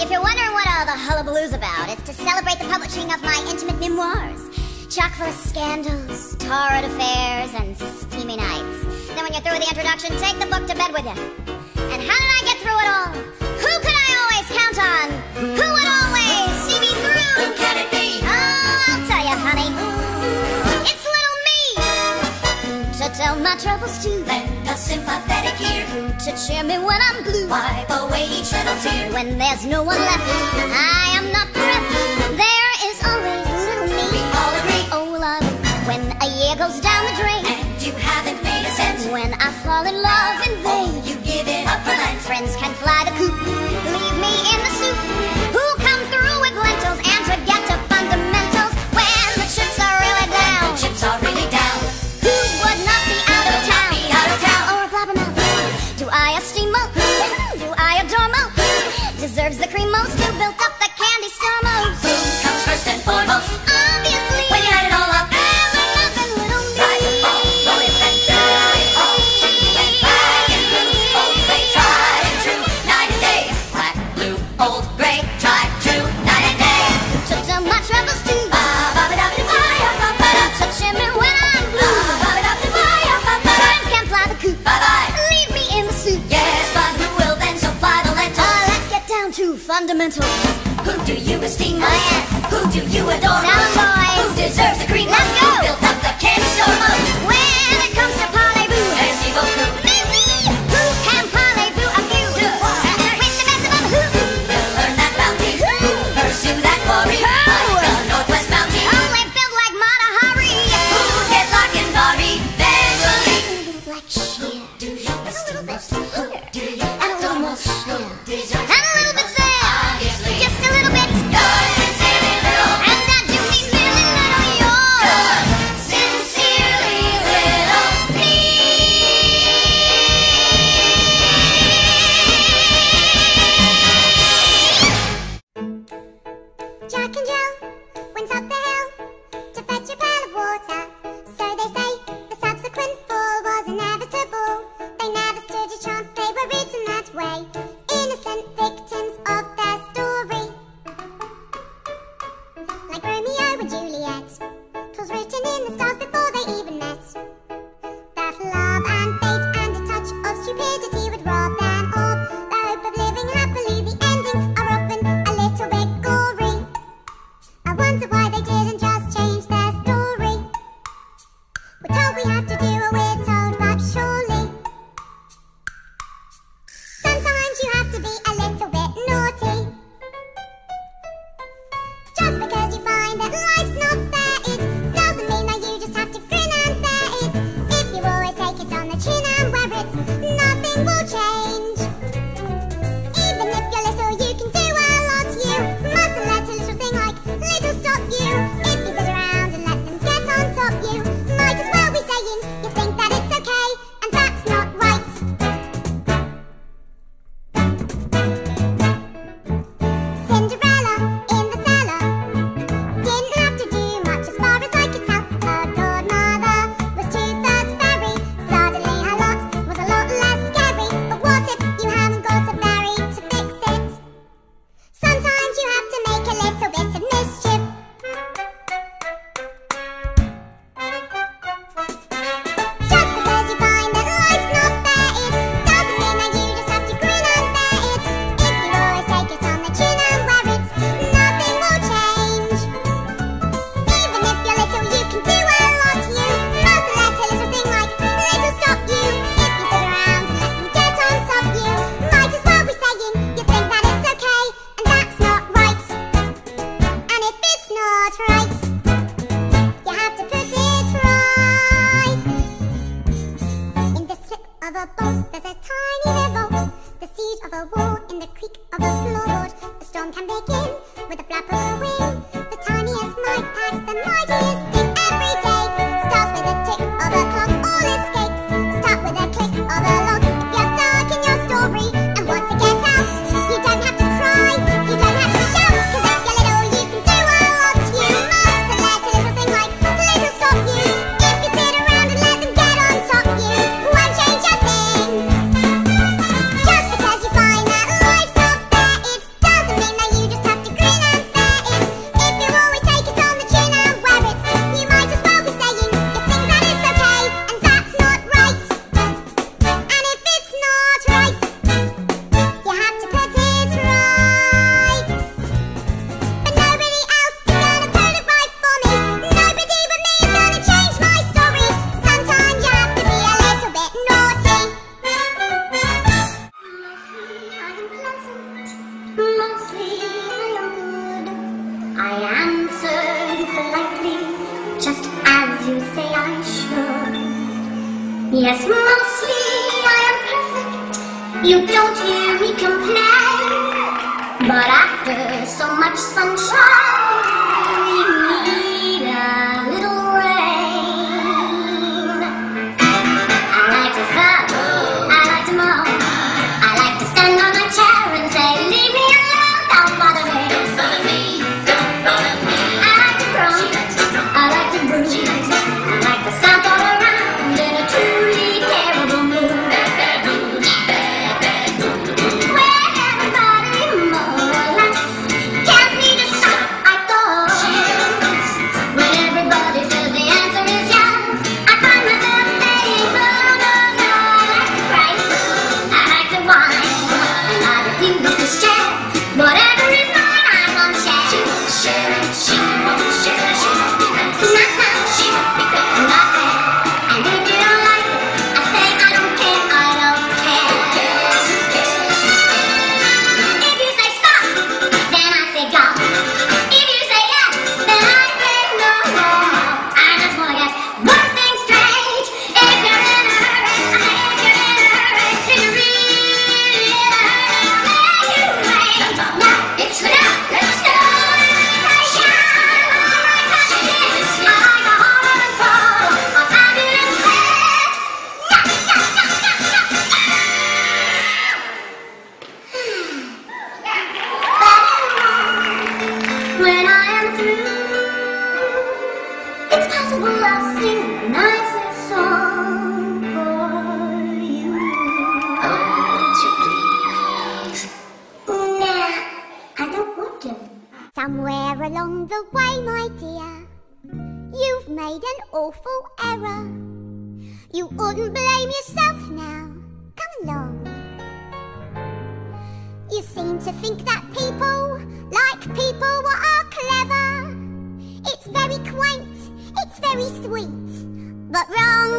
If you're wondering what all the hullabaloo's about, it's to celebrate the publishing of my intimate memoirs. Chock full of scandals, torrid affairs, and steamy nights. Then when you're through with the introduction, take the book to bed with you. And how did I get through it all? Who could I always count on? Who would always see me through? Who can it be? Oh, I'll tell you, honey. It's little me. To tell my troubles to. Lend a sympathetic ear. To cheer me when I'm blue. Wipe away each little tear. When there's no one left, I am not bereft. There is always little me. We all agree. Oh, love, when a year goes down the drain. And you haven't made a cent. When I fall in love in vain. You give it up for Lent. Friends can fly the coop, leave me in the soup. Who come through with lentils and forget to fundamentals when the chips are really down? The chips are really down. Who would not be out of town? Be out of town. Or a blabbermouth? Do I esteem most? Do I adore most? Deserves the cream most? Who built up the candy star most? Who comes first and foremost? Obviously, When you add it all up, nothing little me. rise and fall, roll it and die. All to and black and blue, old gray, tried and true, night and day. Black, blue, old, gray, tried, true, night and day. To tell my troubles to. Touching me when I'm blue. Friends can fly the coop. Bye-bye. Leave me in the soup. Yes, but who will then supply the lentils? Let's get down to fundamentals. Who do you esteem most? Oh, yes. Who do you adore Tell 'em, most? boys. Who deserves the cream Let's most? go. Who built up the candy store most? When it comes to parlez-vous, Merci beaucoup. maybe who can parlez-vous a few? With the best of them, who? We'll earn that bounty. Who pursue that quarry? Who? Like the Northwest Bounty. Only built like Mata Hari. Who get lock and bar eventually? A little black sheer. Do you esteem most? Who do you And a little adore more most? sheer. Who deserves And a little bit there. Obviously. Just a little bit. Yours sincerely little. And I do mean really little yours. Yours sincerely little me. Jack and Jill went up the hill to fetch a pail of water. So they say the subsequent fall was inevitable. They never stood a chance, they were written that way. Innocent victims of their story. Like Romeo and Juliet, 'twas written in the stars before they even met. That love and fate and a touch of stupidity would rob them of the hope of living happily. The endings are often a little bit gory. I wonder why they didn't just change their story. We're told we have to do what we're told, but surely sometimes you have to be a little bit naughty. Just because you find that life's not fair, it doesn't mean that you just have to grin and bear it. If you always take it on the chin and wear it, nothing will change. Even if you're little, you can do a lot. You mustn't let a little thing like little stop you. If you sit around and let them get on top, you might as well be saying you think that it's okay, and that's not right. Cinderella in the cellar didn't have to do much as far as I could tell. Her godmother was 2/3 fairy. Suddenly her lot was a lot less scary. But what if you haven't got a fairy to fix it? Sometimes you have to make a little bit of mischief. Just because you find that life's not fair, it doesn't mean that you just have to grin and bear it. If you always take it on the chin and wear it, nothing will change. Even if you're little, you can do a lot. You mustn't let a little thing like little stop you. If you sit around and let them get on top, you might as well be saying you think that it's okay, and that's not right. And if it's not right, you have to put it right. In the slip of a bolt, there's a tiny revolt. The siege of a wall in the creak of a floorboard. The storm can begin with a flap of a wing. The tiniest might packs the mightiest thing every day. Starts with a tick of a clock, all escapes. Start with a click of a lock. If you're stuck in your story and want to get out, you don't have to cry, you don't have to shout. 'Cause if you're little, you can do a lot. You mustn't let a little thing like little stop you. If you sit around and let them get on top, you won't change a thing. Just because you find that life's not fair, it doesn't mean mostly I am good. I answered politely, just as you say I should. Yes, mostly I am perfect. You don't hear me complain. But after so much sunshine, we need a little rain. I like to fuck, I like to mow, I like to stand on a chair and say, leave me alone, don't bother me. Don't bother me, don't bother me. I like to groan, I like to brew, I like to stomp all around in a truly terrible mood. When everybody more or less tells me to stop, I go. When everybody says the answer is yes, I find myself saying, no, no, no. I like to cry, I like to whine, and I refuse to share. Whatever is mine, I won't share. She won't share it, she won't share, she won't be nice. She won't be fair. Not fair. And if you don't like it, I say I don't care, I don't care. Who cares? If you say stop, then I say go. If you say yes, then I say no. I just wanna get one thing straight. If you're in a hurry, if you really in a hurry, you wait. No, It's late, let's go. When I am through, it's possible I'll sing the nicest song for you. Won't you please? Nah, I don't want to. Somewhere along the way, my dear, you've made an awful error. You wouldn't blame yourself now. Come along. You seem to think that people like people what are clever. It's very quaint, it's very sweet, but wrong.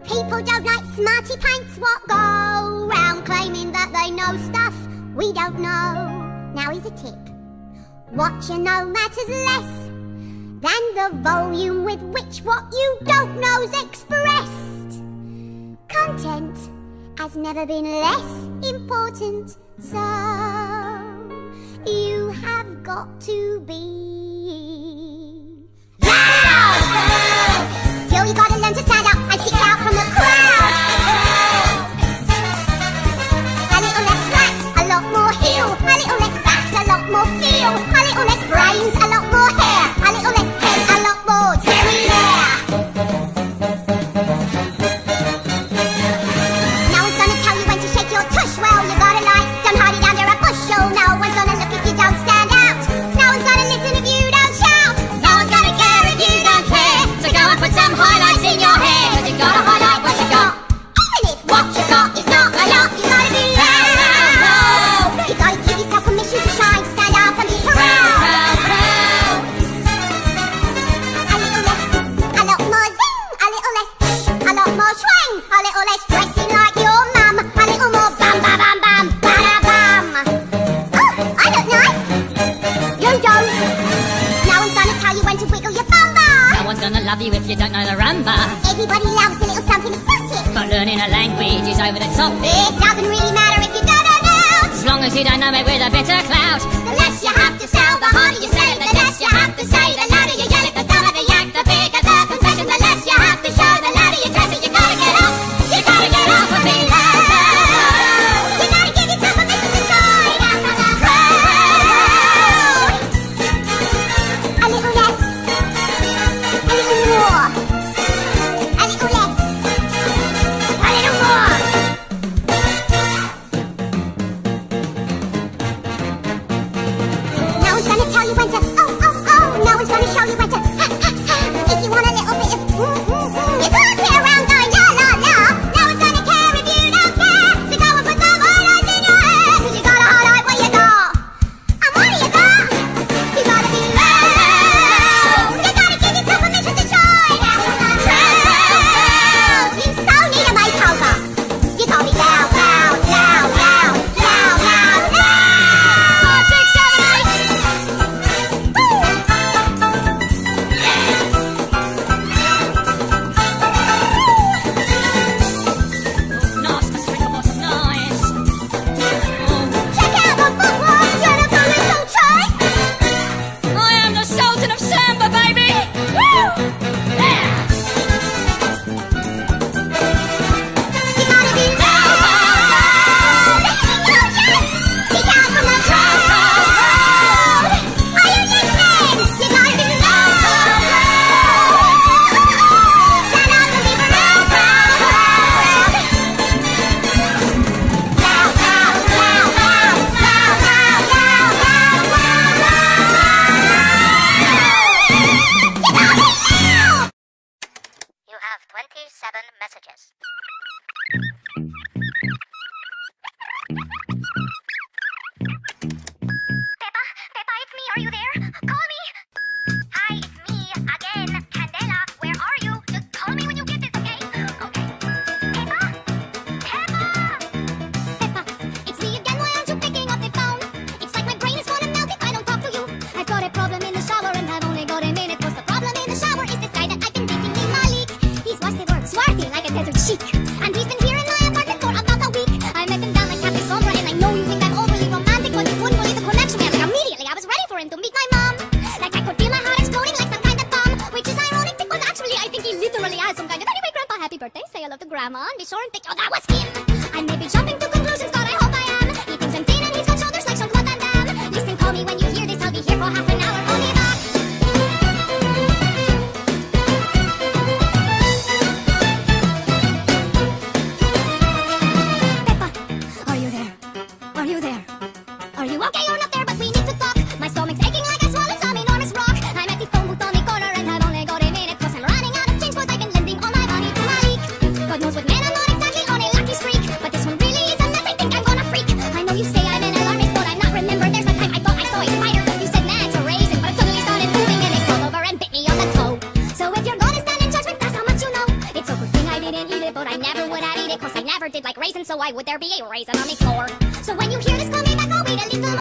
People don't like smarty pants what go round claiming that they know stuff we don't know. Now here's a tip. What you know matters less than the volume with which what you don't know's expressed. Content has never been less important, so you have got to be loud. Still you gotta learn to stand up and stick out from the crowd. A little less flat, a lot more heel. A little less fat, a lot more feel. A little less brains, a lot more hair. A little less head, a lot more derriere. No one's gonna tell you when to shake your tush. Well, you gotta lie, don't hide it under a bushel. No one's gonna look if you don't stand out. No one's gonna listen if you don't shout. No one's gonna care if you don't care. So go and put some highlights in your hair, 'cause you gotta highlight what you got. Even if what you got is not a lot, you gotta be loud. You gotta give yourself permission to shine, stand up and be proud. A little less, a lot more zing. A little less, a lot more swing. A little less dressing like your mum. A little more bam, bam, bam, bam, bada bam. Oh, I look nice. You don't. No one's gonna tell you when to wiggle your bumper. No one's gonna love you if you don't know the rumba. Everybody loves a little something exotic. But learning a language is over the top. It doesn't really matter if you don't know out. As long as you don't know it with a bitter clout. The less you have to sell, the harder you say. The less you have to say, the louder you yell it. The dumber the yak, the bigger the confession. The less you have to show, the louder you dress it. You gotta get up, you gotta get up and be loud. You gotta give yourself permission to shine out from the crowd. A little less, a little more, a little less, a little more. No one's gonna tell you when to no one's gonna show you when to if you want a little bit of you can't sit around going la la la. No one's gonna care if you don't care. So go and put some highlights in your hair, 'cause you gotta highlight what you got. And what do you got? You gotta be loud. You gotta give yourself permission to shine out from the crowd. You so need a makeover. You gotta be loud, loud, loud, loud, loud, loud, loud. grandma and be sure and think, oh, that was him. I may be jumping to conclusions, but I hope I am. He thinks I'm thin and he's got shoulders like Jean-Claude Van Damme. Listen, call me when you hear this, I'll be here for half an hour. Call me back. Peppa, are you there? Are you there? Are you okay? You're not there, but we need to talk. My stomach's aching like I swallowed some enormous rock. I'm at the phone booth on the corner and I've only got a minute, cause I'm running out of change, cause I've been lending all my money to Malik. God knows what man, I'm not exactly on a lucky streak, but this one really is a mess, I think I'm gonna freak. I know you say I'm an alarmist, but I'm not. Remember, there's a time I thought I saw a spider. You said, man, it's a raisin, but it suddenly started moving and it crawled over and bit me on the toe. So if you're gonna stand in judgment, that's how much you know. It's a good thing I didn't eat it, but I never would have eat it, cause I never did like raisins, so why would there be a raisin on the floor? So when you hear this, call me back, I'll wait a little more.